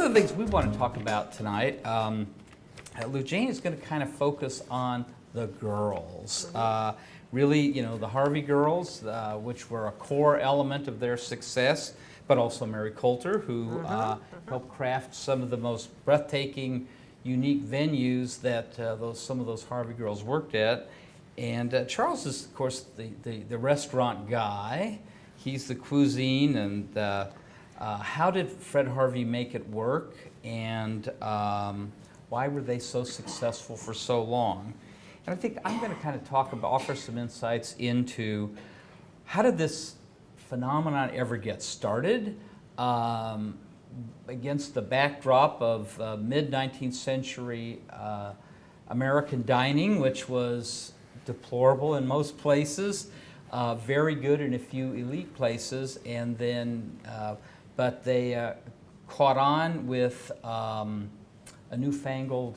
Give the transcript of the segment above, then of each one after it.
of the things we want to talk about tonight, Lou Jane is going to kind of focus on the girls. Really, you know, the Harvey girls, which were a core element of their success, but also Mary Coulter, who helped craft some of the most breathtaking, unique venues that some of those Harvey girls worked at. And Charles is, of course, the restaurant guy. He's the cuisine, and how did Fred Harvey make it work, and why were they so successful for so long? And I think I'm going to kind of offer some insights into how did this phenomenon ever get started against the backdrop of mid-19th century American dining, which was deplorable in most places, very good in a few elite places, and then, but they caught on with a newfangled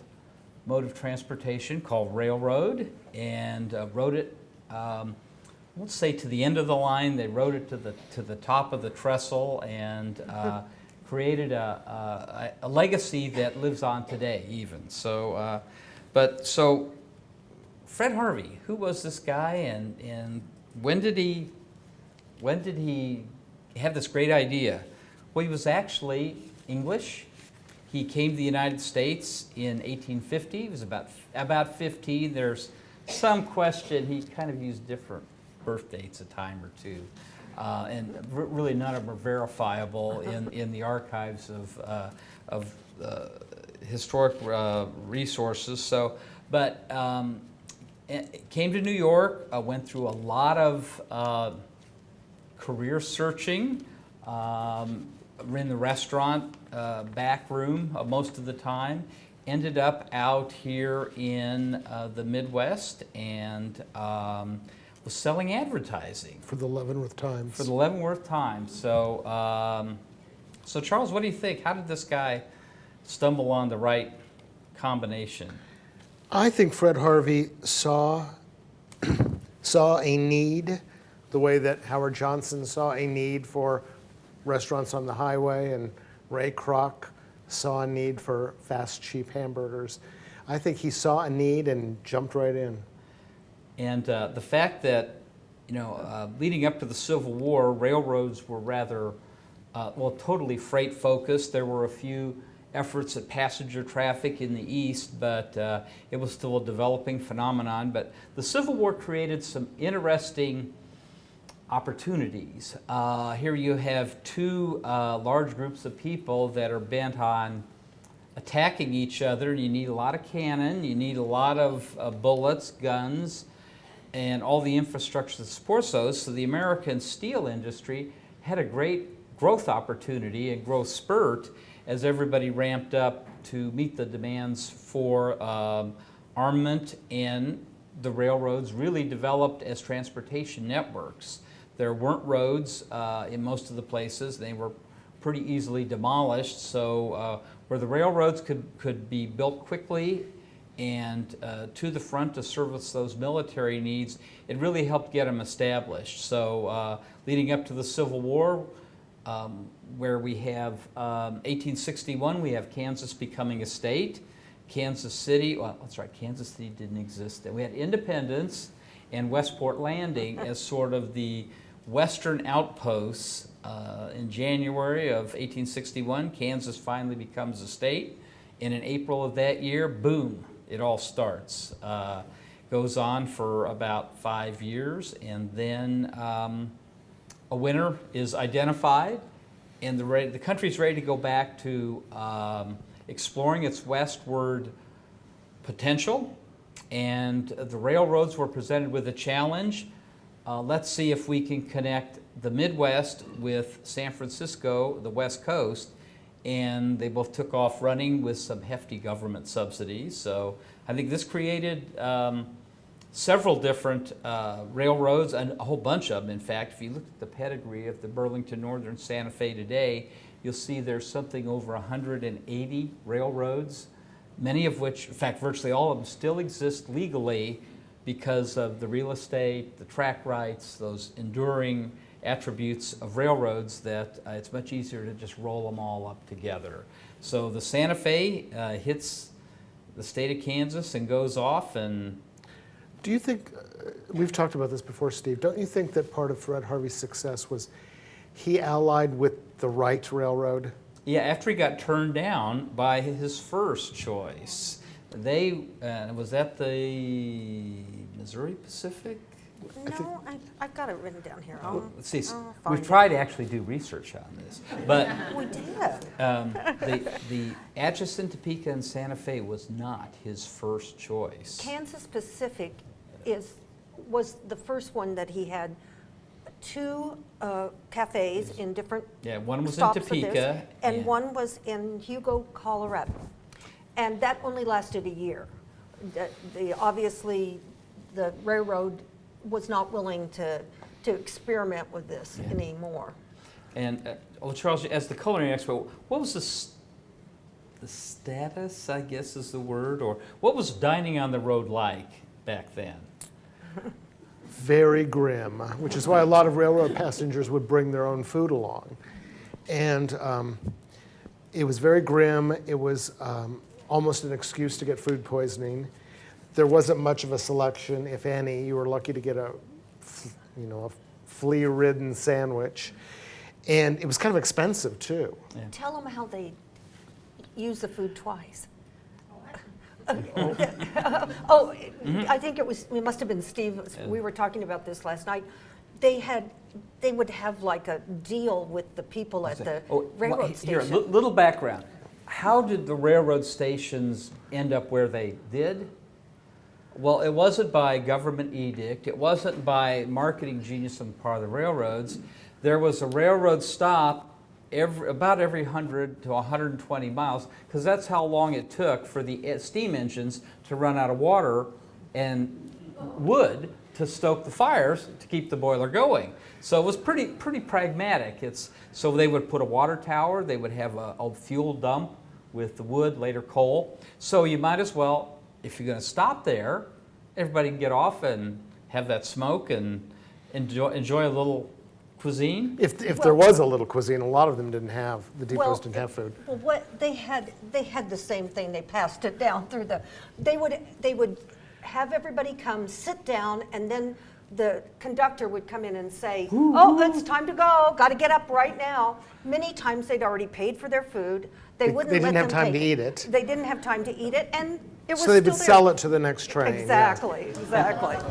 mode of transportation called railroad, and rode it, I won't say to the end of the line, they rode it to the top of the trestle, and created a legacy that lives on today even. So, so Fred Harvey, who was this guy, and when did he have this great idea? Well, he was actually English. He came to the United States in 1850. He was about 15. There's some question. He kind of used different birth dates a time or two, and really none of them are verifiable in the archives of historic resources. So, but came to New York. Went through a lot of career searching. In the restaurant back room most of the time, ended up out here in the Midwest, and was selling advertising. For the Leavenworth Times. For the Leavenworth Times. So, so Charles, what do you think? How did this guy stumble on the right combination? I think Fred Harvey saw a need, the way that Howard Johnson saw a need for restaurants on the highway, and Ray Kroc saw a need for fast, cheap hamburgers. I think he saw a need and jumped right in. And the fact that, you know, leading up to the Civil War, railroads were rather, well, totally freight focused. There were a few efforts at passenger traffic in the East, but it was still a developing phenomenon. But the Civil War created some interesting opportunities. Here you have two large groups of people that are bent on attacking each other. You need a lot of cannon, you need a lot of bullets, guns, and all the infrastructure that supports those. So the American steel industry had a great growth opportunity and growth spurt as everybody ramped up to meet the demands for armament, and the railroads really developed as transportation networks. There weren't roads in most of the places. They were pretty easily demolished. So where the railroads could be built quickly and to the front to service those military needs, it really helped get them established. So leading up to the Civil War, where we have 1861, we have Kansas becoming a state. Kansas City, well, that's right, Kansas City didn't exist. We had Independence and Westport Landing as sort of the western outposts. In January of 1861, Kansas finally becomes a state, and in April of that year, boom, it all starts. Goes on for about 5 years, and then a winner is identified, and the country's ready to go back to exploring its westward potential, and the railroads were presented with a challenge. Let's see if we can connect the Midwest with San Francisco, the West Coast, and they both took off running with some hefty government subsidies. So I think this created several different railroads, and a whole bunch of them, in fact. If you look at the pedigree of the Burlington Northern Santa Fe today, you'll see there's something over 180 railroads, many of which, in fact, virtually all of them still exist legally because of the real estate, the track rights, those enduring attributes of railroads that it's much easier to just roll them all up together. So the Santa Fe hits the state of Kansas and goes off. And Do you think, we've talked about this before, Steve, don't you think that part of Fred Harvey's success was he allied with the right railroad? yeah, after he got turned down by his first choice, they was that the Missouri Pacific? No, I've got it written down here. Let's see. I'll find We've tried to actually do research on this, but We did. the Atchison, Topeka, and Santa Fe was not his first choice. Kansas Pacific was the first one that he had two cafes in different Yeah, one was in stops of this, Topeka, and one was in Hugo, Colorado. And that only lasted a year. Obviously, the railroad was not willing to experiment with this anymore. And well, Charles, as the culinary expert, what was the status, I guess is the word, or what was dining on the road like back then? Very grim, which is why a lot of railroad passengers would bring their own food along. And it was very grim. It was almost an excuse to get food poisoning. There wasn't much of a selection, if any. You were lucky to get a flea-ridden sandwich. And it was kind of expensive, too. Yeah. Tell them how they use the food twice. I think it must have been Steve. We were talking about this last night. They would have like a deal with the people at the railroad Here, station. little background. How did the railroad stations end up where they did? Well, it wasn't by government edict. It wasn't by marketing genius on the part of the railroads. There was a railroad stop about every 100 to 120 miles, because that's how long it took for the steam engines to run out of water and wood to stoke the fires to keep the boiler going. So it was pretty pragmatic. So they would put a water tower, they would have a fuel dump with the wood, later coal. So you might as well, if you're going to stop there, everybody can get off and have that smoke and enjoy a little cuisine. If there was a little cuisine, a lot of them didn't have, the depots didn't have food. Well, what they had the same thing. They passed it down through they would have everybody come sit down, and then the conductor would come in and say, "Oh, it's time to go. Got to get up right now." Many times they'd already paid for their food. They didn't have time to eat it. They didn't have time to eat it, and it was So they would still there. sell it to the next train. Exactly.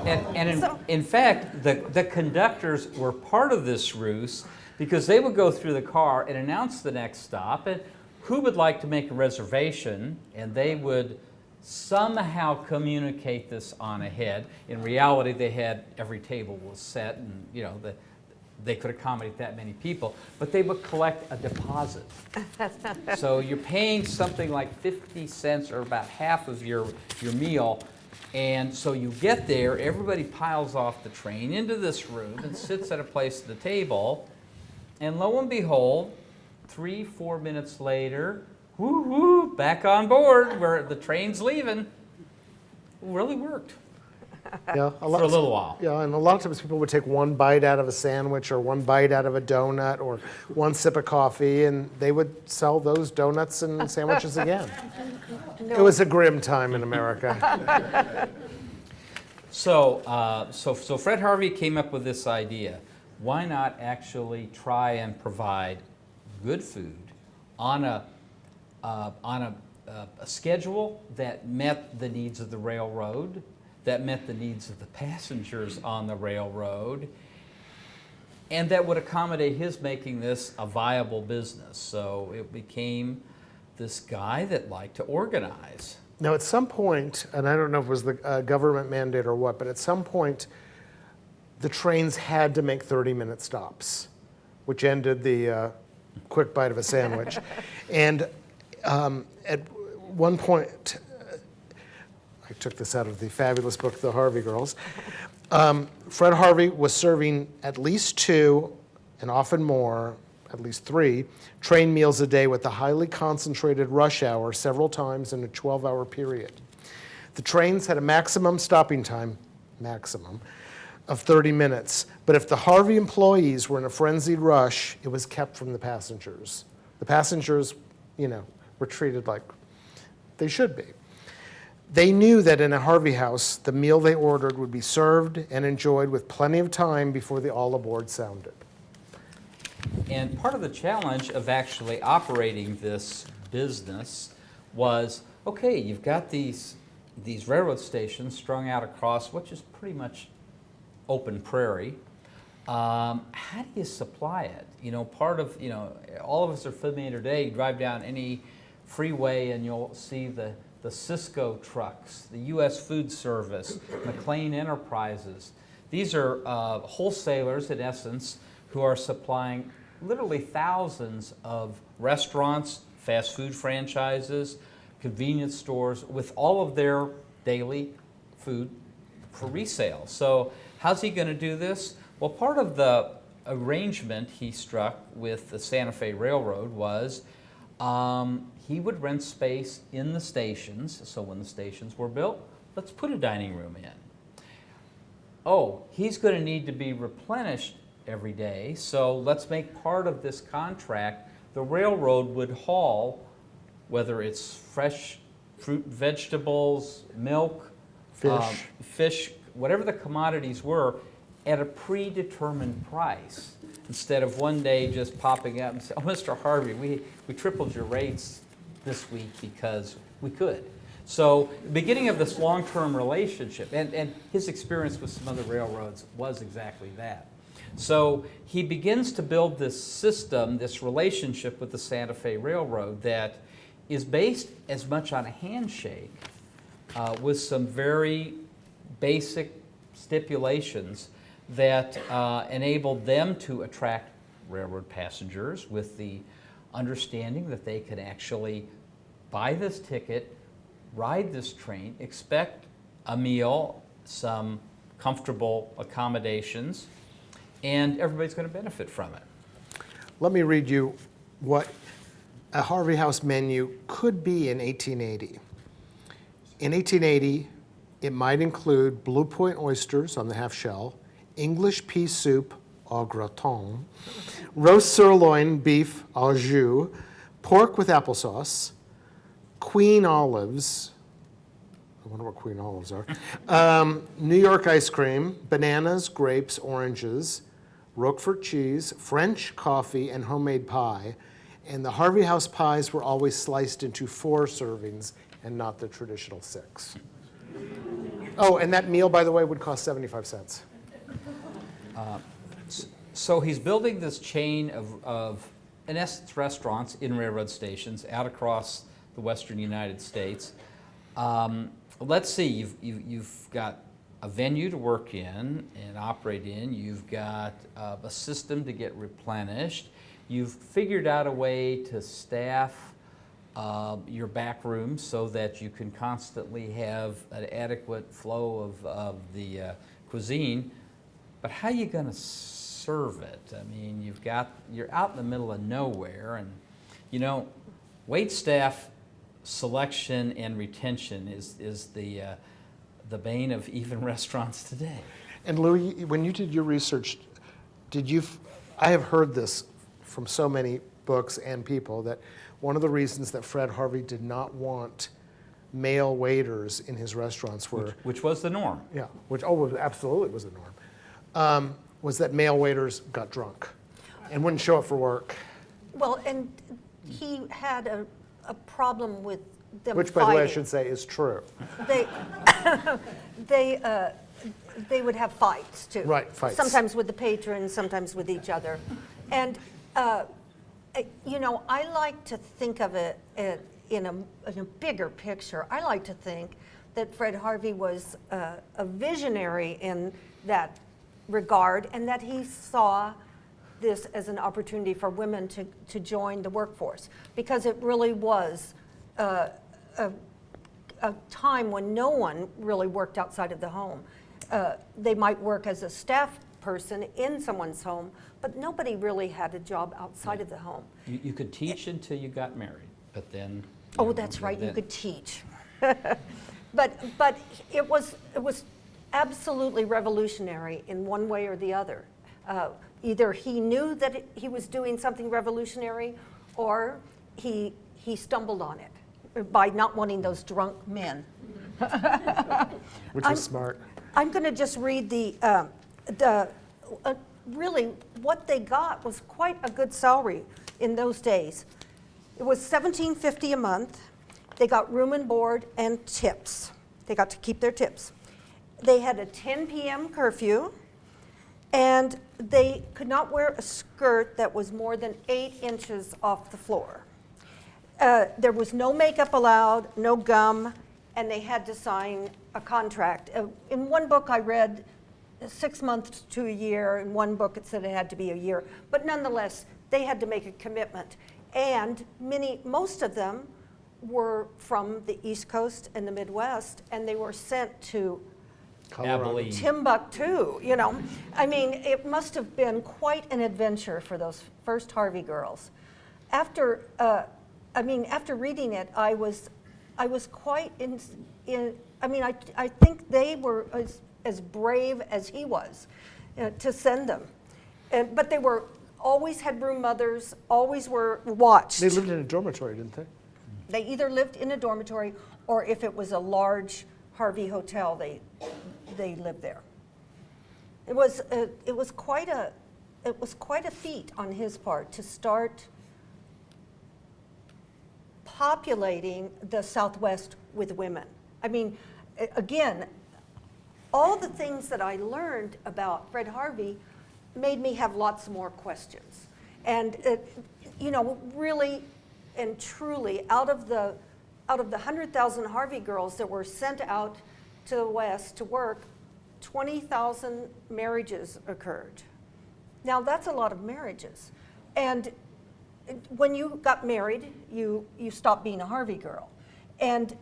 And So- in fact, the conductors were part of this ruse, because they would go through the car and announce the next stop and who would like to make a reservation, and they would somehow communicate this on ahead. In reality, they had every table was set, and they could accommodate that many people, but they would collect a deposit. So you're paying something like 50 cents or about half of your meal. And so you get there, everybody piles off the train into this room and sits at a place at the table. And lo and behold, 3-4 minutes later, woo-hoo, back on board where the train's leaving. Really worked. Yeah, For a little while. Yeah, and a lot of times people would take one bite out of a sandwich or one bite out of a donut or one sip of coffee, and they would sell those donuts and sandwiches again. It was a grim time in America. So Fred Harvey came up with this idea. Why not actually try and provide good food on a schedule that met the needs of the railroad, that met the needs of the passengers on the railroad, and that would accommodate his making this a viable business. So it became this guy that liked to organize. Now, at some point, and I don't know if it was the government mandate or what, but at some point, the trains had to make 30-minute stops, which ended the quick bite of a sandwich. And at one point, I took this out of the fabulous book, The Harvey Girls. Fred Harvey was serving at least 2, and often more, at least 3, train meals a day with a highly concentrated rush hour several times in a 12-hour period. The trains had a maximum stopping time, of 30 minutes. But if the Harvey employees were in a frenzied rush, it was kept from the passengers. The passengers, were treated like they should be. They knew that in a Harvey house, the meal they ordered would be served and enjoyed with plenty of time before the all aboard sounded. And part of the challenge of actually operating this business was, okay, you've got these railroad stations strung out across what is pretty much open prairie. How do you supply it? All of us are familiar today. You drive down any freeway and you'll see the Cisco trucks, the U.S. Food Service, McLean Enterprises. These are wholesalers, in essence, who are supplying literally thousands of restaurants, fast food franchises, convenience stores with all of their daily food for resale. So how's he going to do this? Well, part of the arrangement he struck with the Santa Fe Railroad was he would rent space in the stations. So when the stations were built, let's put a dining room in. Oh, he's going to need to be replenished every day, so let's make part of this contract the railroad would haul, whether it's fresh fruit, vegetables, milk, fish, whatever the commodities were, at a predetermined price, instead of one day just popping up and saying, oh, Mr. Harvey, we tripled your rates this week because we could. So the beginning of this long-term relationship, and his experience with some other railroads was exactly that. So he begins to build this system, this relationship with the Santa Fe Railroad that is based as much on a handshake with some very basic stipulations that enabled them to attract railroad passengers with the understanding that they could actually buy this ticket, ride this train, expect a meal, some comfortable accommodations, and everybody's going to benefit from it. Let me read you what a Harvey House menu could be in 1880. In 1880, it might include Blue Point oysters on the half shell, English pea soup au gratin, roast sirloin beef au jus, pork with applesauce, Queen olives. I wonder what Queen olives are. New York ice cream, bananas, grapes, oranges, Roquefort cheese, French coffee, and homemade pie. And the Harvey House pies were always sliced into 4 servings and not the traditional 6. Oh, and that meal, by the way, would cost 75 cents. So he's building this chain of, in essence, restaurants in railroad stations out across the western United States. Let's see, you've got a venue to work in and operate in. You've got a system to get replenished. You've figured out a way to staff your back rooms so that you can constantly have an adequate flow of the cuisine. But how are you going to serve it? I mean, you're out in the middle of nowhere, and wait staff selection and retention is the bane of even restaurants today. And Louis, when you did your research, I have heard this from so many books and people, that one of the reasons that Fred Harvey did not want male waiters in his restaurants which was the norm. Yeah, absolutely was the norm, was that male waiters got drunk and wouldn't show up for work. Well, and he had a problem with them Which, by the way, I should say is true. They would have fights, too. Right, fights. Sometimes with the patrons, sometimes with each other. And, I like to think of it in a bigger picture. I like to think that Fred Harvey was a visionary in that regard, and that he saw this as an opportunity for women to join the workforce, because it really was a time when no one really worked outside of the home. They might work as a staff person in someone's home, but nobody really had a job outside of the home. You could teach until you got married, but then... Oh, that's right, you could teach. But it was absolutely revolutionary in one way or the other. Either he knew that he was doing something revolutionary, or he stumbled on it by not wanting those drunk men. Which was smart. I'm going to just read really what they got was quite a good salary in those days. It was $17.50 a month. They got room and board and tips. They got to keep their tips. They had a 10 p.m. curfew, and they could not wear a skirt that was more than 8 inches off the floor. There was no makeup allowed, no gum, and they had to sign a contract. In one book I read 6 months to a year. In one book it said it had to be a year. But nonetheless, they had to make a commitment. And most of them were from the East Coast and the Midwest, and they were sent to Abilene. Timbuktu, you know. I mean, it must have been quite an adventure for those first Harvey girls. After reading it, I was quite I think they were as brave as he was to send them. But they were always had room mothers, always were watched. They lived in a dormitory, didn't they? They either lived in a dormitory, or if it was a large Harvey hotel, they lived there. It was quite a feat on his part to start populating the Southwest with women. I mean, again, all the things that I learned about Fred Harvey made me have lots more questions. And really and truly, out of the 100,000 Harvey girls that were sent out to the West to work, 20,000 marriages occurred. Now that's a lot of marriages. And when you got married, you stopped being a Harvey girl. And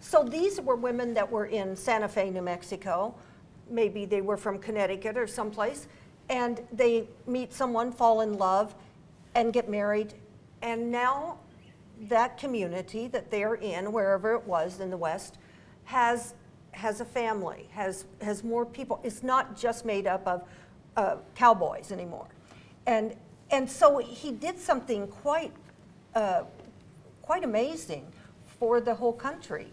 so these were women that were in Santa Fe, New Mexico. Maybe they were from Connecticut or someplace. And they meet someone, fall in love, and get married. And now that community that they're in, wherever it was in the West, has a family, has more people. It's not just made up of cowboys anymore. And so he did something quite amazing for the whole country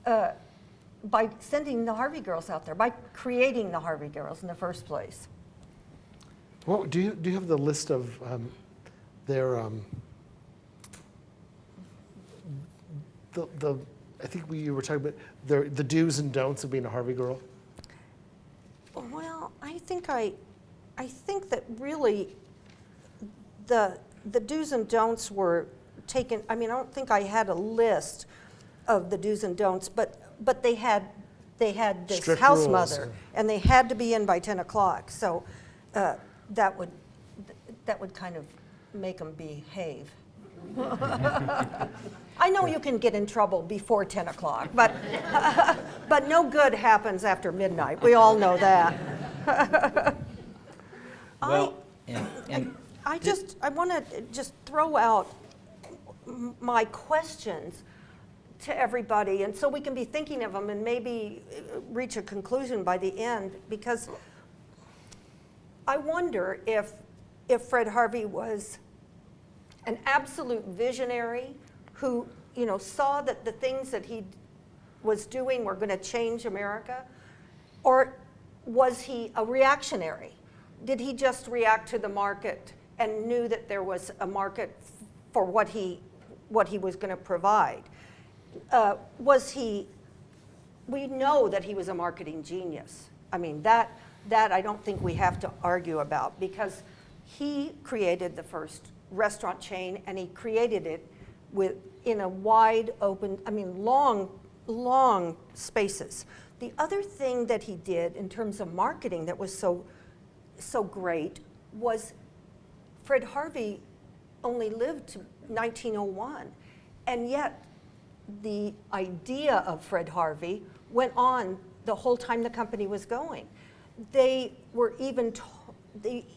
by sending the Harvey girls out there, by creating the Harvey girls in the first place. Well, do you have the list of their I think you were talking about the do's and don'ts of being a Harvey girl? Well, I think that really the do's and don'ts were taken. I mean, I don't think I had a list of the do's and don'ts, but they had this Strict house rules. mother, and they had to be in by 10 o'clock. So that would kind of make them behave. I know you can get in trouble before 10 o'clock, but no good happens after midnight. We all know that. Well, I want to just throw out my questions to everybody, and so we can be thinking of them and maybe reach a conclusion by the end, because I wonder if Fred Harvey was an absolute visionary who, saw that the things that he was doing were going to change America, or was he a reactionary? Did he just react to the market and knew that there was a market for what he was going to provide? We know that he was a marketing genius. I mean, that I don't think we have to argue about, because he created the first restaurant chain, and he created it in a wide open, long spaces. The other thing that he did in terms of marketing that was so great was Fred Harvey only lived to 1901, and yet the idea of Fred Harvey went on the whole time the company was going. They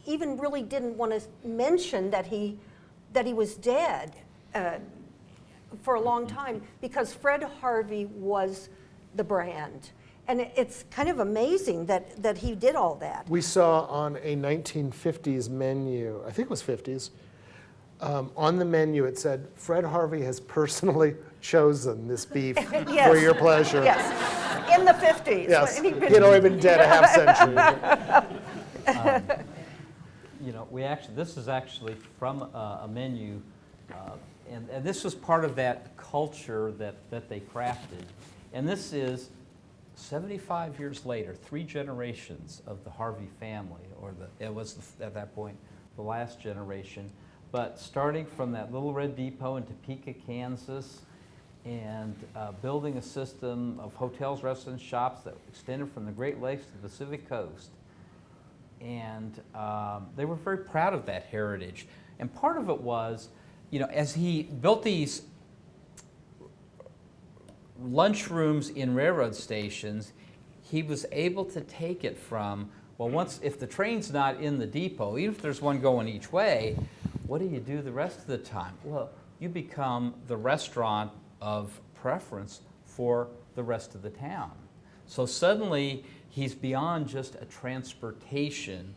even really didn't want to mention that he was dead for a long time, because Fred Harvey was the brand. And it's kind of amazing that he did all that. We saw on a 1950s menu, I think it was 50s, on the menu it said, Fred Harvey has personally chosen this beef Yes. for your pleasure. Yes, in the 50s. Yes, when he'd only been dead a half century. You know, this is actually from a menu, and this was part of that culture that they crafted. And this is 75 years later, 3 generations of the Harvey family, it was at that point the last generation. But starting from that little red depot in Topeka, Kansas, and building a system of hotels, restaurants, shops that extended from the Great Lakes to the Pacific Coast. And they were very proud of that heritage. And part of it was, you know, as he built these lunchrooms in railroad stations, he was able to take it from, well, if the train's not in the depot, even if there's one going each way, what do you do the rest of the time? Well, you become the restaurant of preference for the rest of the town. So suddenly, he's beyond just a transportation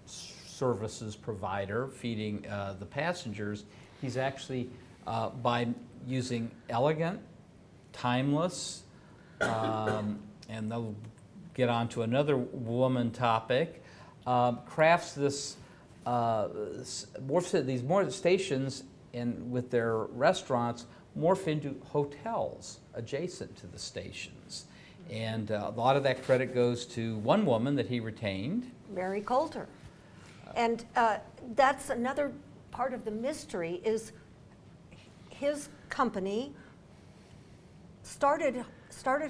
services provider feeding the passengers. He's actually, by using elegant, timeless, and they'll get on to another woman topic, crafts this, these more stations and with their restaurants morph into hotels adjacent to the stations. And a lot of that credit goes to one woman that he retained. Mary Coulter. And that's another part of the mystery is his company started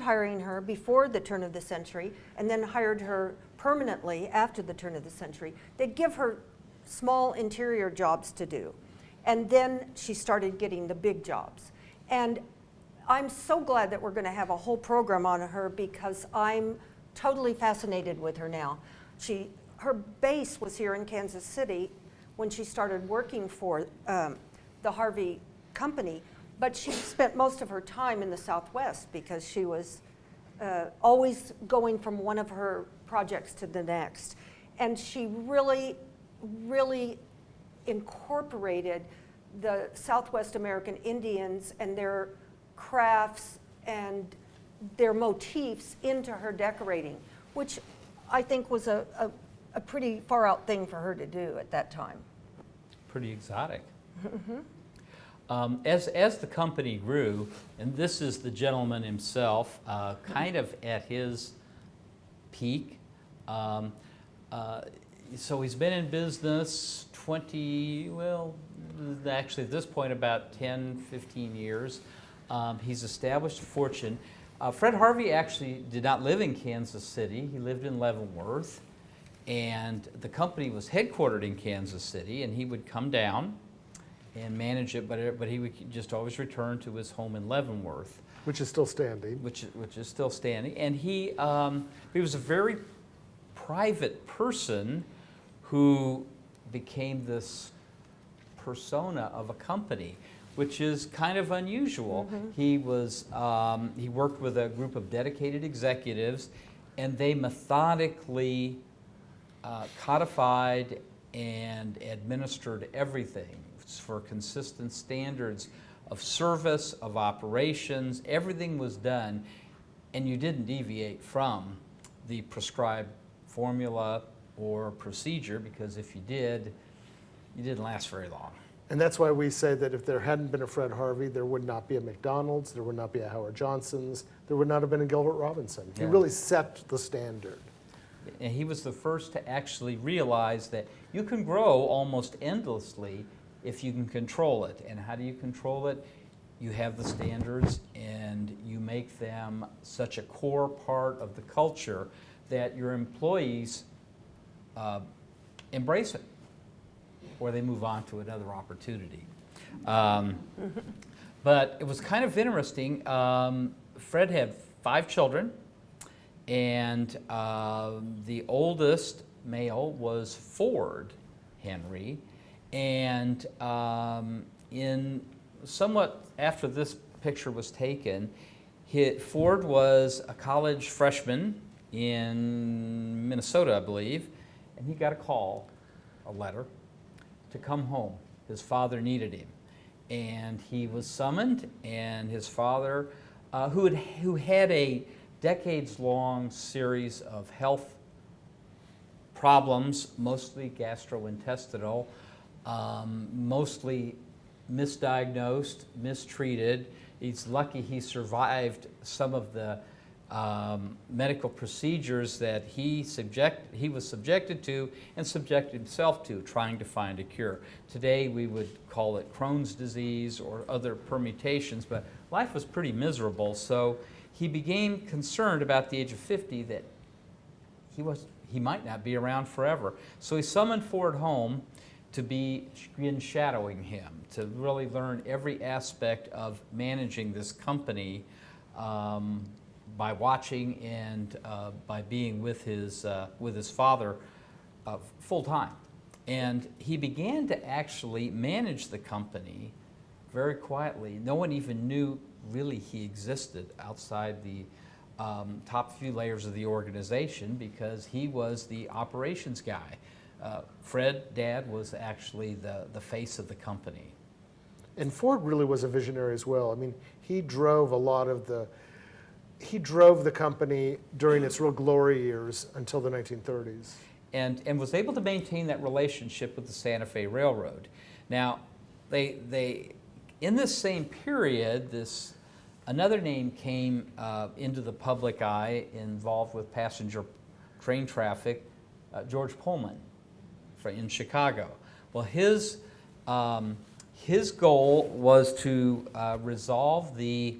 hiring her before the turn of the century and then hired her permanently after the turn of the century. They'd give her small interior jobs to do. And then she started getting the big jobs. And I'm so glad that we're going to have a whole program on her because I'm totally fascinated with her now. Her base was here in Kansas City when she started working for the Harvey Company, but she spent most of her time in the Southwest because she was always going from one of her projects to the next. And she really, really incorporated the Southwest American Indians and their crafts and their motifs into her decorating, which I think was a pretty far out thing for her to do at that time. Pretty exotic. As the company grew, and this is the gentleman himself, kind of at his peak. So he's been in business actually at this point about 10, 15 years. He's established a fortune. Fred Harvey actually did not live in Kansas City. He lived in Leavenworth. And the company was headquartered in Kansas City, and he would come down and manage it, but he would just always return to his home in Leavenworth. Which is still standing. Which is still standing. And he was a very private person who became this persona of a company, which is kind of unusual. He worked with a group of dedicated executives, and they methodically codified and administered everything for consistent standards of service, of operations. Everything was done, and you didn't deviate from the prescribed formula or procedure, because if you did, you didn't last very long. And that's why we say that if there hadn't been a Fred Harvey, there would not be a McDonald's, there would not be a Howard Johnson's, there would not have been a Gilbert Robinson. He really set the standard. And he was the first to actually realize that you can grow almost endlessly if you can control it. And how do you control it? You have the standards and you make them such a core part of the culture that your employees embrace it, or they move on to another opportunity. But it was kind of interesting. Fred had 5 children, and the oldest male was Ford Henry. And in somewhat after this picture was taken, Ford was a college freshman in Minnesota, I believe, and he got a letter, to come home. His father needed him. And he was summoned, and his father, who had a decades-long series of health problems, mostly gastrointestinal, mostly misdiagnosed, mistreated. He's lucky he survived some of the medical procedures that he was subjected to and subjected himself to, trying to find a cure. Today we would call it Crohn's disease or other permutations, but life was pretty miserable. So he became concerned about the age of 50 that he might not be around forever. So he summoned Ford home to begin shadowing him, to really learn every aspect of managing this company by watching and by being with his father full time. And he began to actually manage the company very quietly. No one even knew really he existed outside the top few layers of the organization, because he was the operations guy. Fred, Dad, was actually the face of the company. And Ford really was a visionary as well. I mean, he drove the company during its real glory years until the 1930s. And was able to maintain that relationship with the Santa Fe Railroad. Now, they in this same period, another name came into the public eye involved with passenger train traffic, George Pullman in Chicago. Well, his goal was to resolve the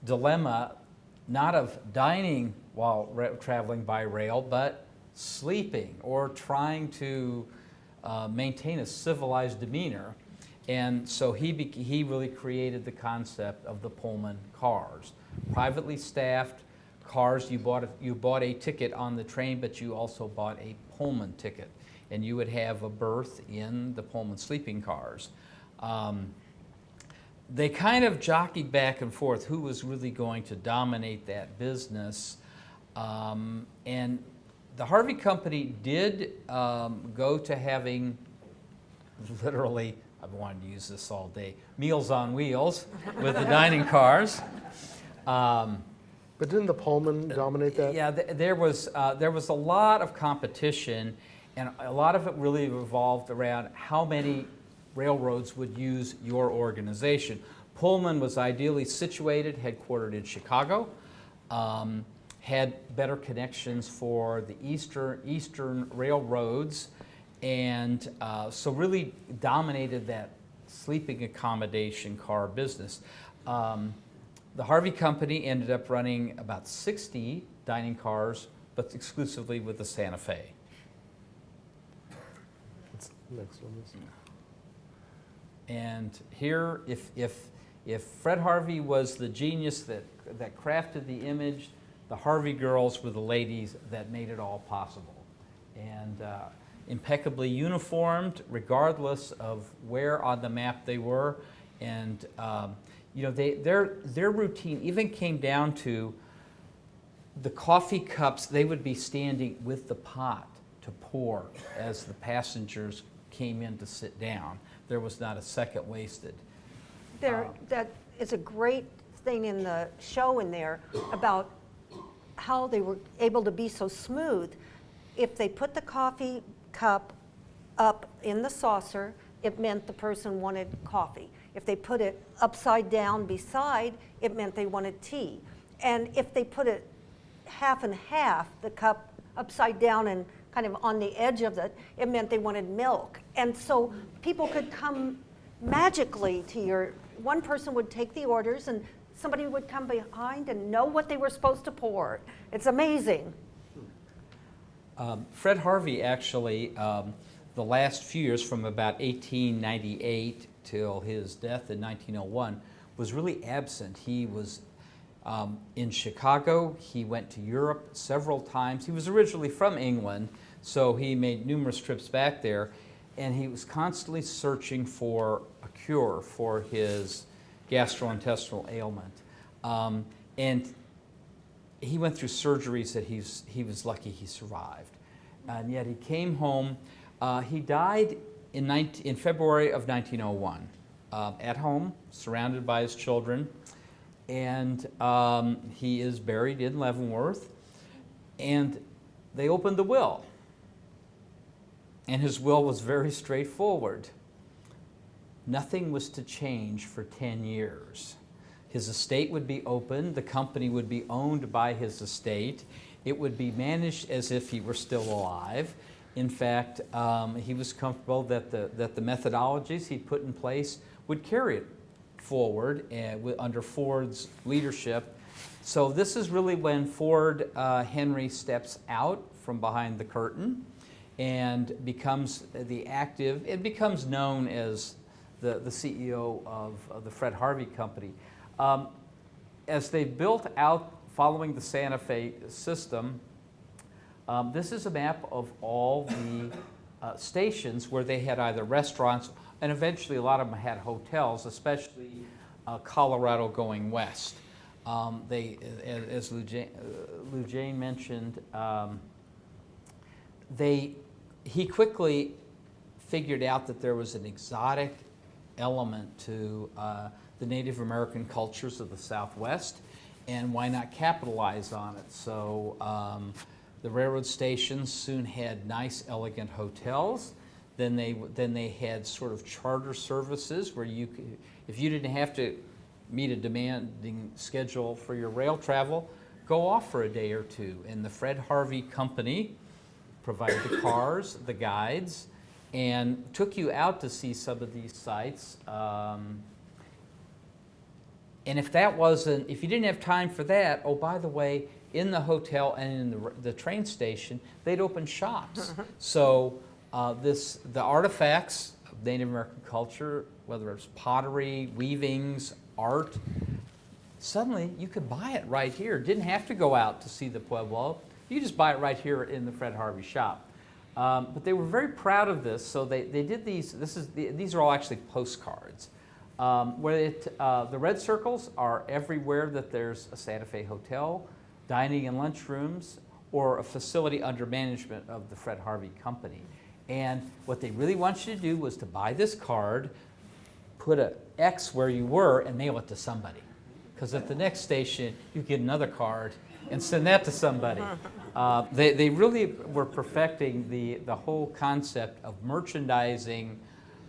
dilemma not of dining while traveling by rail, but sleeping or trying to maintain a civilized demeanor. And so he really created the concept of the Pullman cars. Privately staffed cars, you bought a ticket on the train, but you also bought a Pullman ticket. And you would have a berth in the Pullman sleeping cars. They kind of jockeyed back and forth who was really going to dominate that business. And the Harvey Company did go to having, literally, I've wanted to use this all day, Meals on Wheels with the dining cars. But didn't the Pullman dominate that? Yeah, there was a lot of competition, and a lot of it really revolved around how many railroads would use your organization. Pullman was ideally situated, headquartered in Chicago, had better connections for the eastern railroads, and so really dominated that sleeping accommodation car business. The Harvey Company ended up running about 60 dining cars, but exclusively with the Santa Fe. What's next on this? And here, if Fred Harvey was the genius that crafted the image, the Harvey girls were the ladies that made it all possible. And impeccably uniformed, regardless of where on the map they were. And their routine even came down to the coffee cups. They would be standing with the pot to pour as the passengers came in to sit down. There was not a second wasted. That is a great thing in the show in there about how they were able to be so smooth. If they put the coffee cup up in the saucer, it meant the person wanted coffee. If they put it upside down beside, it meant they wanted tea. And if they put it half and half, the cup upside down and kind of on the edge of it, it meant they wanted milk. And so people could come magically to one person would take the orders and somebody would come behind and know what they were supposed to pour. It's amazing. Fred Harvey actually, the last few years from about 1898 till his death in 1901, was really absent. He was in Chicago. He went to Europe several times. He was originally from England, so he made numerous trips back there, and he was constantly searching for a cure for his gastrointestinal ailment. And he went through surgeries that he was lucky he survived. And yet he came home. He died in February of 1901 at home, surrounded by his children. And he is buried in Leavenworth. And they opened the will. And his will was very straightforward. Nothing was to change for 10 years. His estate would be opened, the company would be owned by his estate, it would be managed as if he were still alive. In fact, he was comfortable that the methodologies he put in place would carry it forward under Ford's leadership. So this is really when Ford Henry steps out from behind the curtain and becomes it becomes known as the CEO of the Fred Harvey Company. As they built out following the Santa Fe system, this is a map of all the stations where they had either restaurants, and eventually a lot of them had hotels, especially Colorado going west. As Lou Jane mentioned, he quickly figured out that there was an exotic element to the Native American cultures of the Southwest, and why not capitalize on it? So the railroad stations soon had nice, elegant hotels. Then they had sort of charter services where you could, if you didn't have to meet a demanding schedule for your rail travel, go off for a day or two. And the Fred Harvey Company provided the cars, the guides, and took you out to see some of these sites. And if you didn't have time for that, oh, by the way, in the hotel and in the train station, they'd open shops. So the artifacts of Native American culture, whether it's pottery, weavings, art, suddenly you could buy it right here. Didn't have to go out to see the Pueblo. You just buy it right here in the Fred Harvey shop. But they were very proud of this, so they did these. These are all actually postcards. The red circles are everywhere that there's a Santa Fe hotel, dining and lunch rooms, or a facility under management of the Fred Harvey Company. And what they really want you to do was to buy this card, put an X where you were, and mail it to somebody. Because at the next station, you get another card and send that to somebody. They really were perfecting the whole concept of merchandising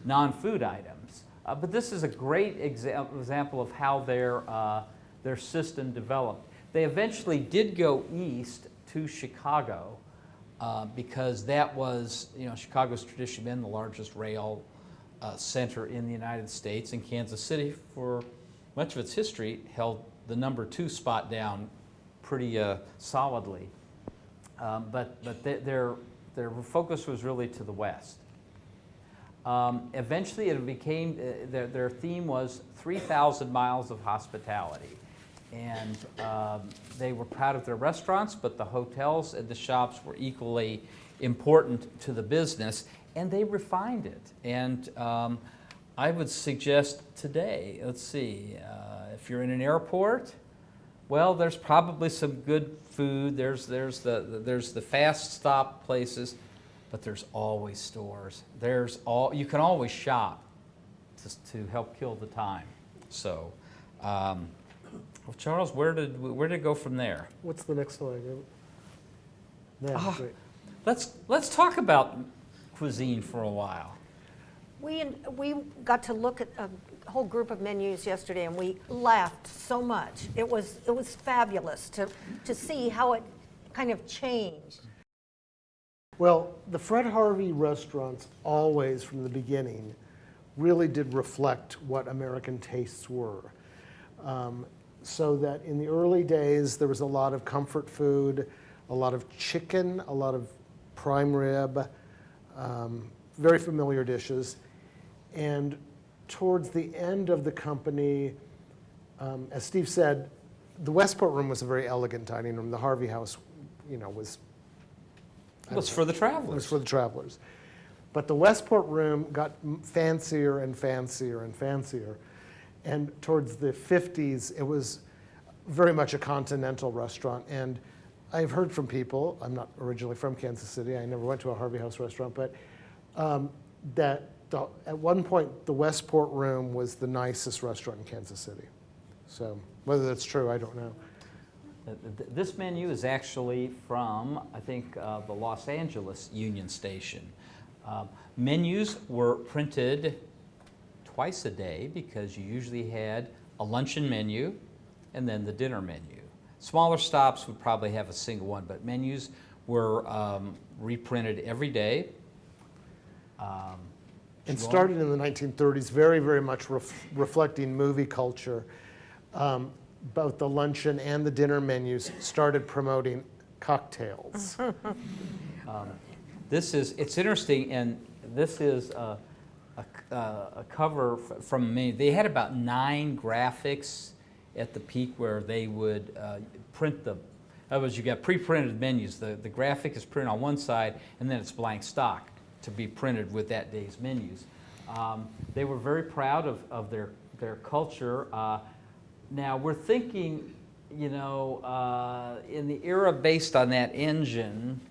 non-food items. But this is a great example of how their system developed. They eventually did go east to Chicago because that was, Chicago's traditionally been the largest rail center in the United States, and Kansas City, for much of its history, held the number 2 spot down pretty solidly. But their focus was really to the west. Eventually it became, their theme was 3,000 miles of hospitality. And they were proud of their restaurants, but the hotels and the shops were equally important to the business, and they refined it. And I would suggest today, let's see, if you're in an airport, well, there's probably some good food. There's the fast stop places, but there's always stores. You can always shop to help kill the time. So, well, Charles, where did it go from there? What's the next slide? Yeah, great. Let's talk about cuisine for a while. We got to look at a whole group of menus yesterday, and we laughed so much. It was fabulous to see how it kind of changed. Well, the Fred Harvey restaurants always, from the beginning, really did reflect what American tastes were. So that in the early days, there was a lot of comfort food, a lot of chicken, a lot of prime rib, very familiar dishes. And towards the end of the company, as Steve said, the Westport room was a very elegant dining room. The Harvey House, was... It was for the travelers. It was for the travelers. But the Westport room got fancier and fancier and fancier. And towards the 50s, it was very much a continental restaurant. And I've heard from people, I'm not originally from Kansas City, I never went to a Harvey House restaurant, but that at one point the Westport Room was the nicest restaurant in Kansas City. So whether that's true, I don't know. This menu is actually from, I think, the Los Angeles Union Station. Menus were printed twice a day because you usually had a luncheon menu and then the dinner menu. Smaller stops would probably have a single one, but menus were reprinted every day. And started in the 1930s, very, very much reflecting movie culture. Both the luncheon and the dinner menus started promoting cocktails. It's interesting, and this is a cover from me. They had about 9 graphics at the peak where they would print the, in other words, you got pre-printed menus. The graphic is printed on one side, and then it's blank stock to be printed with that day's menus. They were very proud of their culture. Now we're thinking, in the era based on that engine,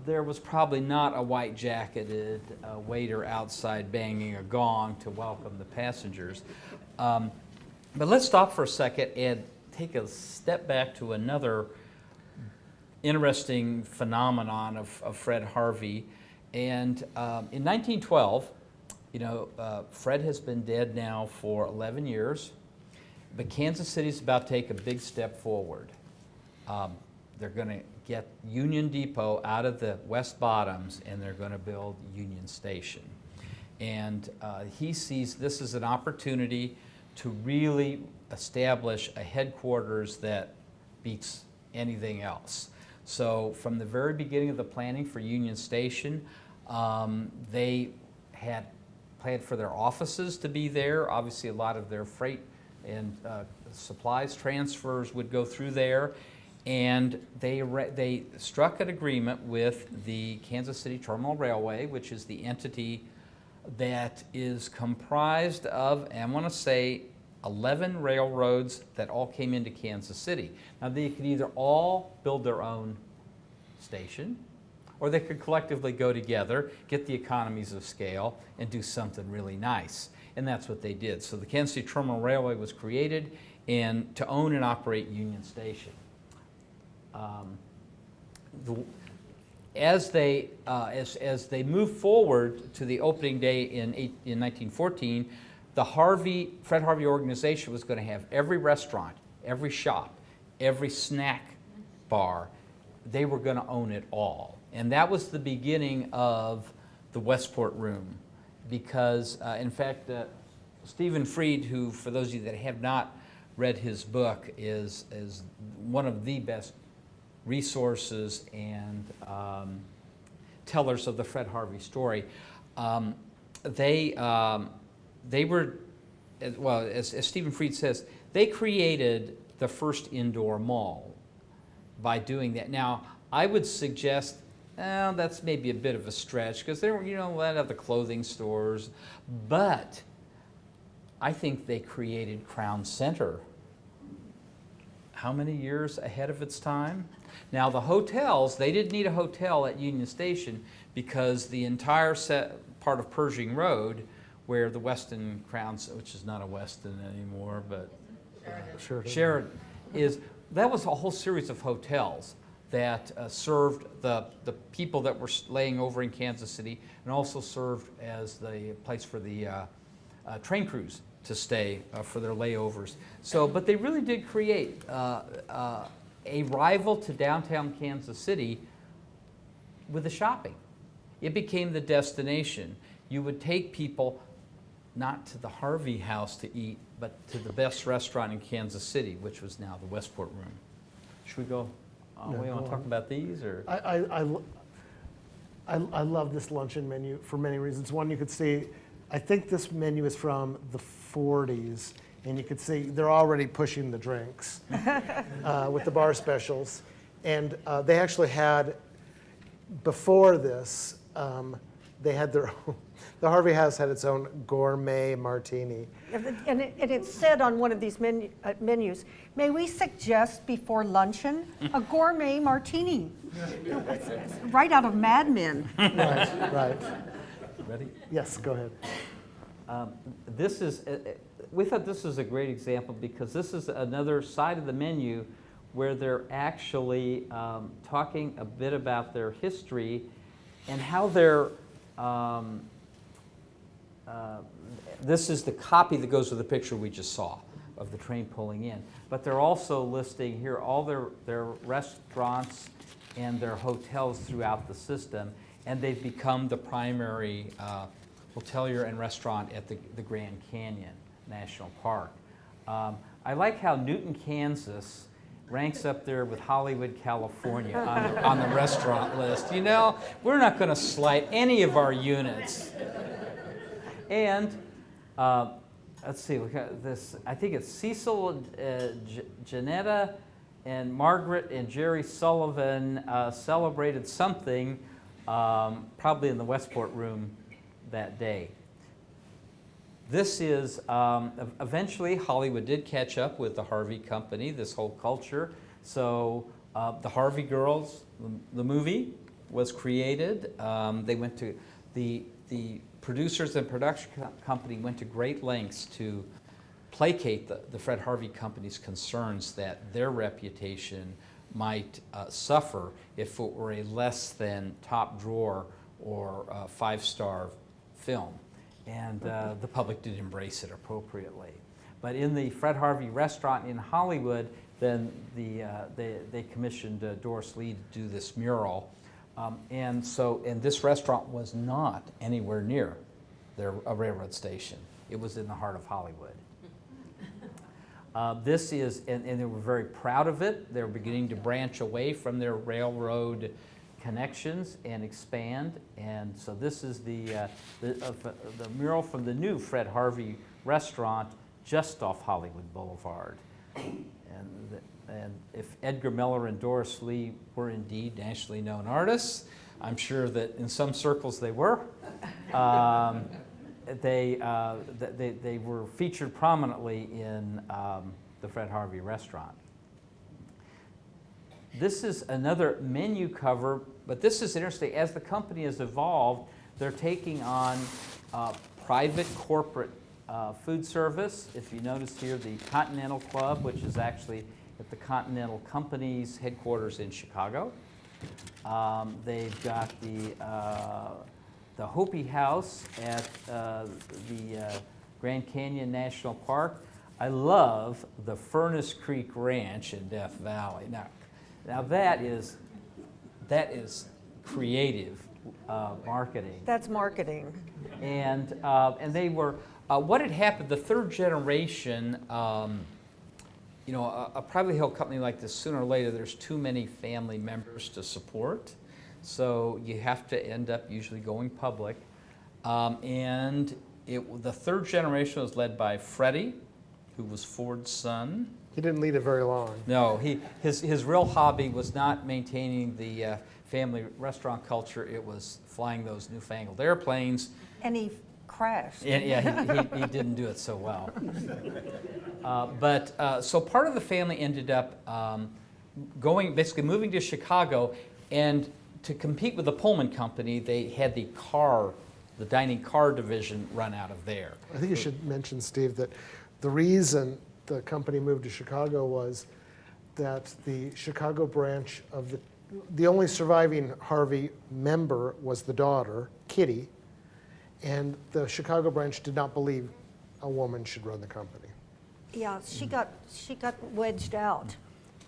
there was probably not a white-jacketed waiter outside banging a gong to welcome the passengers. But let's stop for a second and take a step back to another interesting phenomenon of Fred Harvey. And in 1912, Fred has been dead now for 11 years, but Kansas City's about to take a big step forward. They're going to get Union Depot out of the West Bottoms, and they're going to build Union Station. And he sees this as an opportunity to really establish a headquarters that beats anything else. So from the very beginning of the planning for Union Station, they had planned for their offices to be there. Obviously, a lot of their freight and supplies transfers would go through there. And they struck an agreement with the Kansas City Terminal Railway, which is the entity that is comprised of, I want to say, 11 railroads that all came into Kansas City. Now, they could either all build their own station, or they could collectively go together, get the economies of scale, and do something really nice. And that's what they did. So the Kansas City Terminal Railway was created and to own and operate Union Station. As they moved forward to the opening day in 1914, the Fred Harvey organization was going to have every restaurant, every shop, every snack bar. They were going to own it all. And that was the beginning of the Westport Room, because in fact, Stephen Fried, who, for those of you that have not read his book, is one of the best resources and tellers of the Fred Harvey story. They were, well, as Stephen Fried says, they created the first indoor mall by doing that. Now, I would suggest that's maybe a bit of a stretch, because there were, a lot of the clothing stores, but I think they created Crown Center how many years ahead of its time? Now, the hotels, they didn't need a hotel at Union Station because the entire part of Pershing Road, where the Westin Crown, which is not a Westin anymore, but Sheraton that was a whole series of hotels that served the people that were laying over in Kansas City, and also served as the place for the train crews to stay for their layovers. So, but they really did create a rival to downtown Kansas City with the shopping. It became the destination. You would take people not to the Harvey House to eat, but to the best restaurant in Kansas City, which was now the Westport Room. Should we go? We want to talk about these, or? I love this luncheon menu for many reasons. One, you could see, I think this menu is from the 40s, and you could see they're already pushing the drinks with the bar specials. And they actually had, before this, they had their own, the Harvey House had its own gourmet martini. And it said on one of these menus, may we suggest before luncheon a gourmet martini? It's right out of Mad Men. Right. Ready? Yes, go ahead. This is, we thought this was a great example because this is another side of the menu where they're actually talking a bit about their history and how they're, this is the copy that goes with the picture we just saw of the train pulling in. But they're also listing here all their restaurants and their hotels throughout the system, and they've become the primary hotelier and restaurant at the Grand Canyon National Park. I like how Newton, Kansas ranks up there with Hollywood, California on the restaurant list. You know, we're not going to slight any of our units. And let's see, we got this, I think it's Cecil, Janetta, and Margaret and Jerry Sullivan celebrated something probably in the Westport room that day. This is, eventually Hollywood did catch up with the Harvey Company, this whole culture. So the Harvey Girls, the movie was created. They went to, the producers and production company went to great lengths to placate the Fred Harvey Company's concerns that their reputation might suffer if it were a less than top drawer or five-star film. And the public did embrace it appropriately. But in the Fred Harvey restaurant in Hollywood, then they commissioned Doris Lee to do this mural. And this restaurant was not anywhere near a railroad station. It was in the heart of Hollywood. This is, and they were very proud of it. They were beginning to branch away from their railroad connections and expand. And so this is the mural from the new Fred Harvey restaurant just off Hollywood Boulevard. And if Edgar Miller and Doris Lee were indeed nationally known artists, I'm sure that in some circles they were. They were featured prominently in the Fred Harvey restaurant. This is another menu cover, but this is interesting. As the company has evolved, they're taking on private corporate food service. If you notice here, the Continental Club, which is actually at the Continental Company's headquarters in Chicago. They've got the Hopi House at the Grand Canyon National Park. I love the Furnace Creek Ranch in Death Valley. Now that is creative marketing. That's marketing. And they were, what had happened, the third generation, a privately held company like this, sooner or later, there's too many family members to support. So you have to end up usually going public. And the third generation was led by Freddie, who was Ford's son. He didn't lead it very long. No, his real hobby was not maintaining the family restaurant culture. It was flying those newfangled airplanes. And he crashed. Yeah, he didn't do it so well. So part of the family ended up basically moving to Chicago, and to compete with the Pullman Company, they had the dining car division run out of there. I think you should mention, Steve, that the reason the company moved to Chicago was that the Chicago branch of the only surviving Harvey member was the daughter, Kitty, and the Chicago branch did not believe a woman should run the company. Yeah, she got wedged out.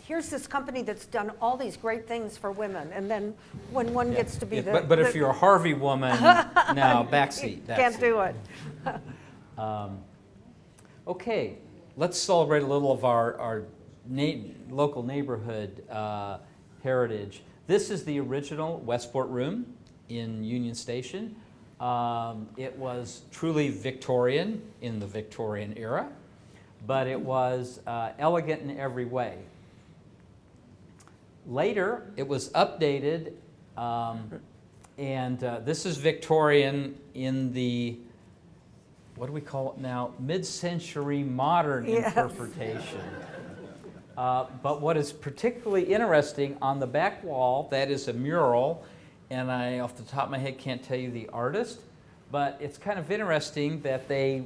Here's this company that's done all these great things for women, and then when one gets to be but if you're a Harvey woman, no, backseat. Can't do it. Okay, let's celebrate a little of our local neighborhood heritage. This is the original Westport Room in Union Station. It was truly Victorian in the Victorian era, but it was elegant in every way. Later, it was updated And this is Victorian in the, what do we call it now? Mid-century modern Yes. interpretation. But what is particularly interesting, on the back wall, that is a mural, and I, off the top of my head, can't tell you the artist, but it's kind of interesting that they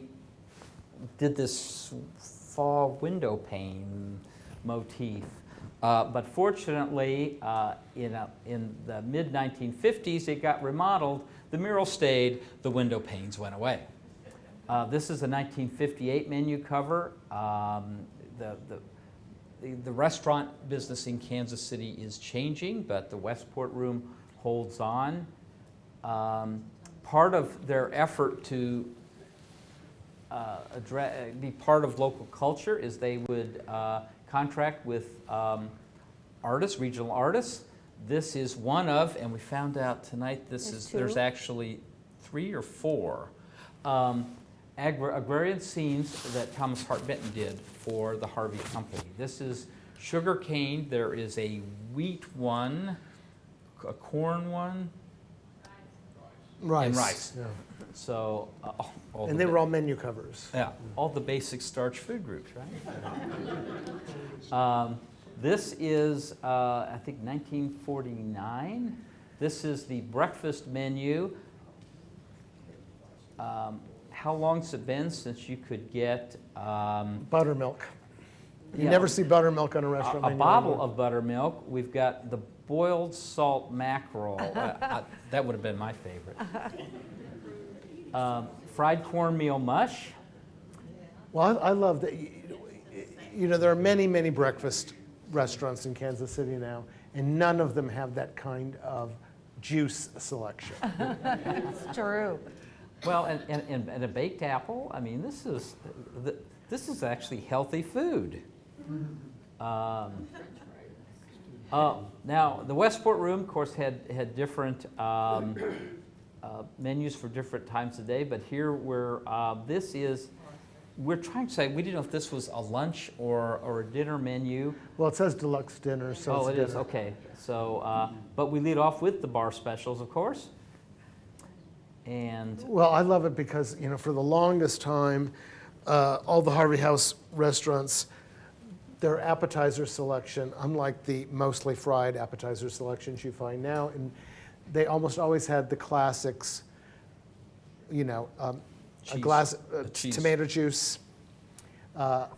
did this fall window pane motif. But fortunately, in the mid-1950s, it got remodeled. The mural stayed, the window panes went away. This is a 1958 menu cover. The restaurant business in Kansas City is changing, but the Westport Room holds on. Part of their effort to be part of local culture is they would contract with artists, regional artists. This is one of, and we found out tonight there's actually 3 or 4 agrarian scenes that Thomas Hart Benton did for the Harvey Company. This is sugar cane. There is a wheat one, a corn one, Rice. and rice. Yeah. So, And they were all menu covers. yeah, all the basic starch food groups, right? This is, I think, 1949. This is the breakfast menu. How long's it been since you could get Buttermilk. You yeah, never see buttermilk on a restaurant a menu bottle anymore. of buttermilk? We've got the boiled salt mackerel. That would have been my favorite. Fried cornmeal mush. Well, I love that. You know, there are many, many breakfast restaurants in Kansas City now, and none of them have that kind of juice selection. It's true. Well, and a baked apple. I mean, this is actually healthy food. Now, the Westport Room, of course, had different menus for different times of day, but here we're trying to say, we didn't know if this was a lunch or a dinner menu. Well, it says deluxe dinner, so Oh, it's it is, dinner. okay. So, but we lead off with the bar specials, of course. And Well, I love it because, you know, for the longest time, all the Harvey House restaurants, their appetizer selection, unlike the mostly fried appetizer selections you find now, and they almost always had the classics, you know, a Cheese. glass Cheese. tomato juice,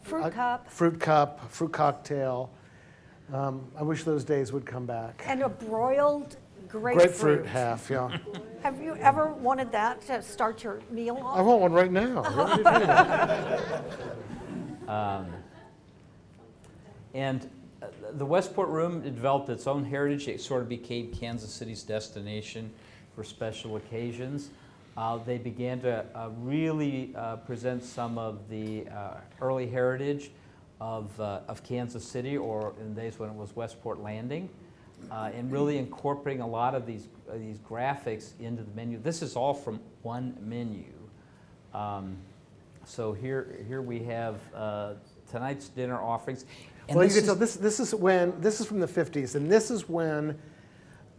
Fruit cup fruit cocktail. I wish those days would come back. and a broiled Grapefruit half, yeah. Have you ever wanted that to start your meal I off? want one right now. And the Westport Room developed its own heritage. It sort of became Kansas City's destination for special occasions. They began to really present some of the early heritage of Kansas City, or in the days when it was Westport Landing, and really incorporating a lot of these graphics into the menu. This is all from one menu. So here we have tonight's dinner offerings. And Well, you can tell this is from the 50s, and this is when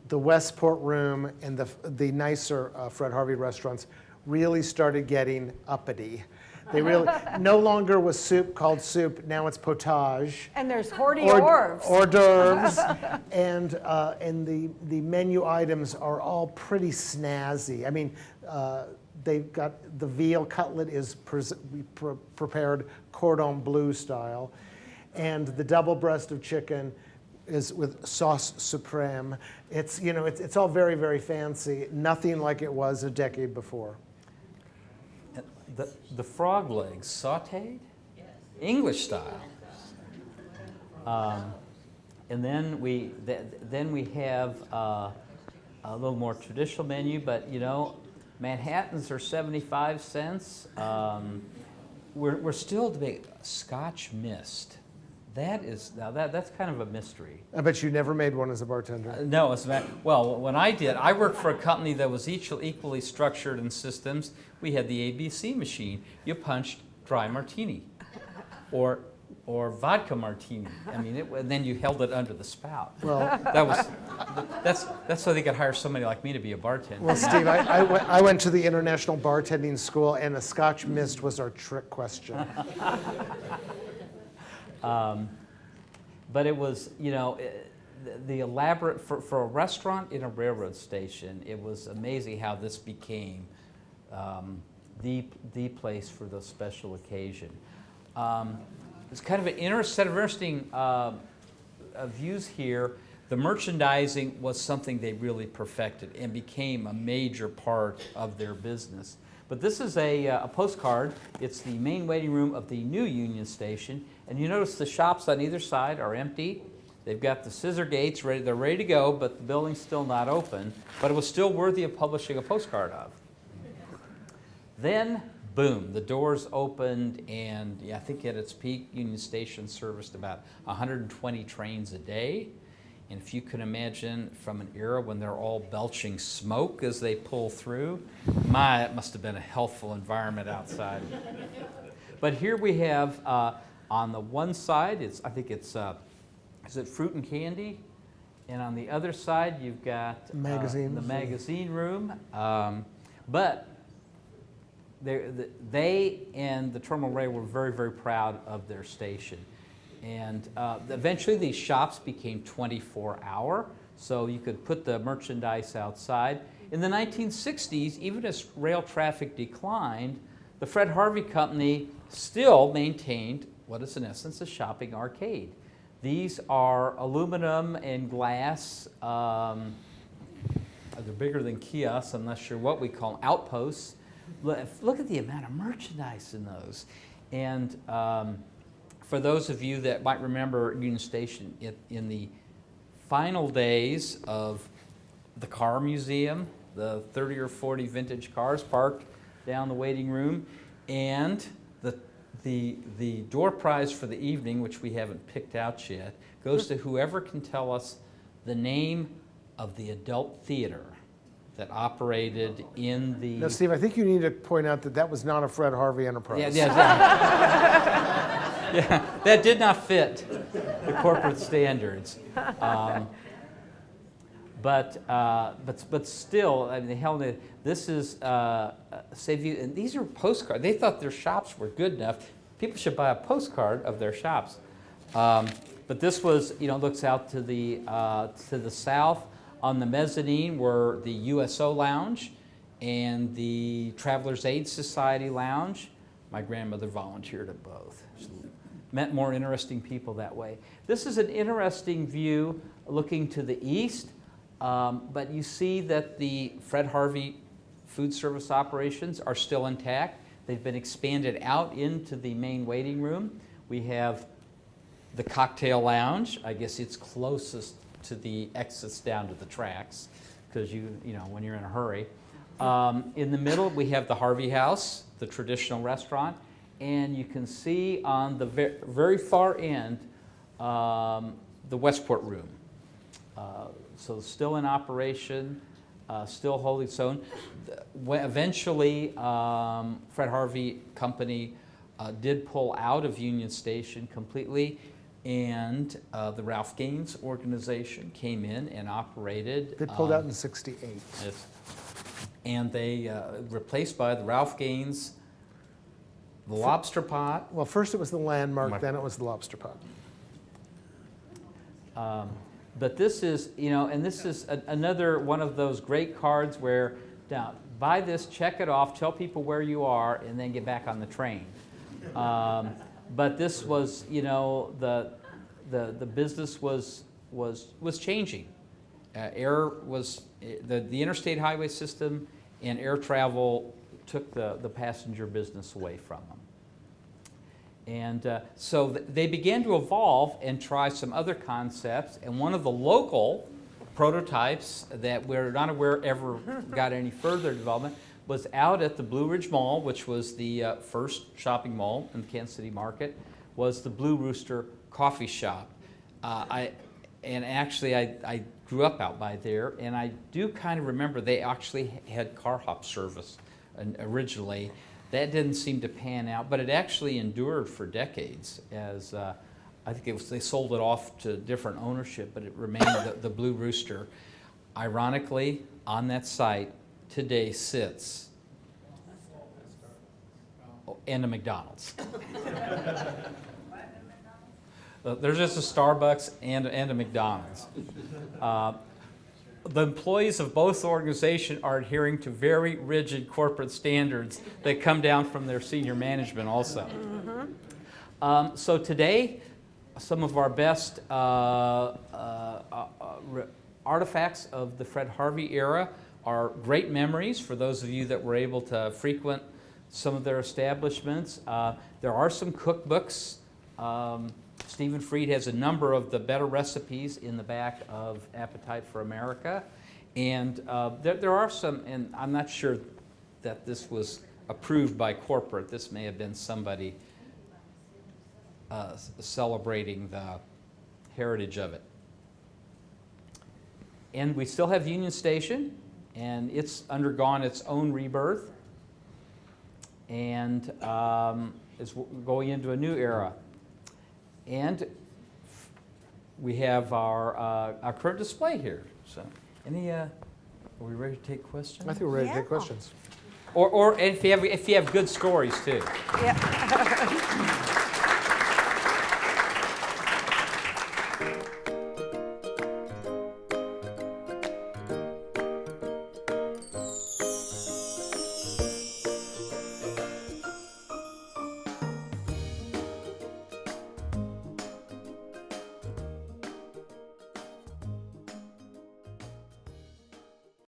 the Westport Room and the nicer Fred Harvey restaurants really started getting uppity. They really no longer was soup called soup. Now it's potage. And there's hors d'oeuvres. Hors d'oeuvres, and the menu items are all pretty snazzy. I mean, they've got the veal cutlet is prepared cordon bleu style, and the double breast of chicken is with sauce supreme. It's, you know, it's all very, very fancy. Nothing like it was a decade before. The frog legs sautéed, English style. And then we have a little more traditional menu, but you know, Manhattans are 75 cents. We're still debating Scotch mist. That's kind of a mystery. I bet you never made one as a bartender. No, well, when I did, I worked for a company that was equally structured in systems. We had the ABC machine. You punched dry martini, or or vodka martini. I mean, and then you held it under the spout. Well, That's so they could hire somebody like me to be a bartender. well, Steve, I went to the International Bartending School, and a Scotch mist was our trick question. But it was, the elaborate, for a restaurant in a railroad station, it was amazing how this became the place for the special occasion. It's kind of an set of interesting views here. The merchandising was something they really perfected and became a major part of their business. But this is a postcard. It's the main waiting room of the new Union Station. And you notice the shops on either side are empty. They've got the scissor gates ready. They're ready to go, but the building's still not open. But it was still worthy of publishing a postcard of. Then, boom, the doors opened, and I think at its peak, Union Station serviced about 120 trains a day. And if you can imagine from an era when they're all belching smoke as they pull through, it must have been a healthful environment outside. But here we have, on the one side, is it fruit and candy? And on the other side, you've got the magazine room. But they and the Terminal Rail were very, very proud of their station. And eventually these shops became 24-hour, so you could put the merchandise outside. In the 1960s, even as rail traffic declined, the Fred Harvey Company still maintained what is in essence a shopping arcade. These are aluminum and glass, they're bigger than kiosks, I'm not sure what we call them, outposts. Look at the amount of merchandise in those. And for those of you that might remember Union Station in the final days of the car museum, the 30 or 40 vintage cars parked down the waiting room, and the door prize for the evening, which we haven't picked out yet, goes to whoever can tell us the name of the adult theater that operated in the... Now, Steve, I think you need to point out that was not a Fred Harvey enterprise. Yeah, that did not fit the corporate standards. But still, I mean, this is Save You, and these are postcards. They thought their shops were good enough. People should buy a postcard of their shops. But this was, looks out to the south. On the mezzanine were the USO Lounge and the Travelers Aid Society Lounge. My grandmother volunteered at both. She met more interesting people that way. This is an interesting view looking to the east, but you see that the Fred Harvey food service operations are still intact. They've been expanded out into the main waiting room. We have the cocktail lounge. I guess it's closest to the exits down to the tracks, because when you're in a hurry. In the middle, we have the Harvey House, the traditional restaurant, and you can see on the very far end the Westport room. So still in operation, still holding its own. Eventually, Fred Harvey Company did pull out of Union Station completely, and the Ralph Gaines organization came in and operated. They pulled out in '68. Yes. And they replaced by the Ralph Gaines, the Lobster Pot. Well, first it was the Landmark, then it was the Lobster Pot. But this is, and this is another one of those great cards where, now, buy this, check it off, tell people where you are, and then get back on the train. But this was, the business was changing. The interstate highway system and air travel took the passenger business away from them. And so they began to evolve and try some other concepts. And one of the local prototypes that we're not aware ever got any further development was out at the Blue Ridge Mall, which was the first shopping mall in the Kansas City market, was the Blue Rooster coffee shop. I grew up out by there, and I do kind of remember they actually had car hop service originally. That didn't seem to pan out, but it actually endured for decades as I think they sold it off to different ownership, but it remained the Blue Rooster. Ironically, on that site today sits and a McDonald's. There's just a Starbucks and a McDonald's. The employees of both organizations are adhering to very rigid corporate standards that come down from their senior management also. So today, some of our best artifacts of the Fred Harvey era are great memories for those of you that were able to frequent some of their establishments. There are some cookbooks. Stephen Fried has a number of the better recipes in the back of Appetite for America. And there are some, and I'm not sure that this was approved by corporate. This may have been somebody celebrating the heritage of it. And we still have Union Station, and it's undergone its own rebirth, and is going into a new era. And we have our current display here. So, are we ready to take questions? I think we're ready to take Yeah. questions. Or if you have good stories too. Yeah.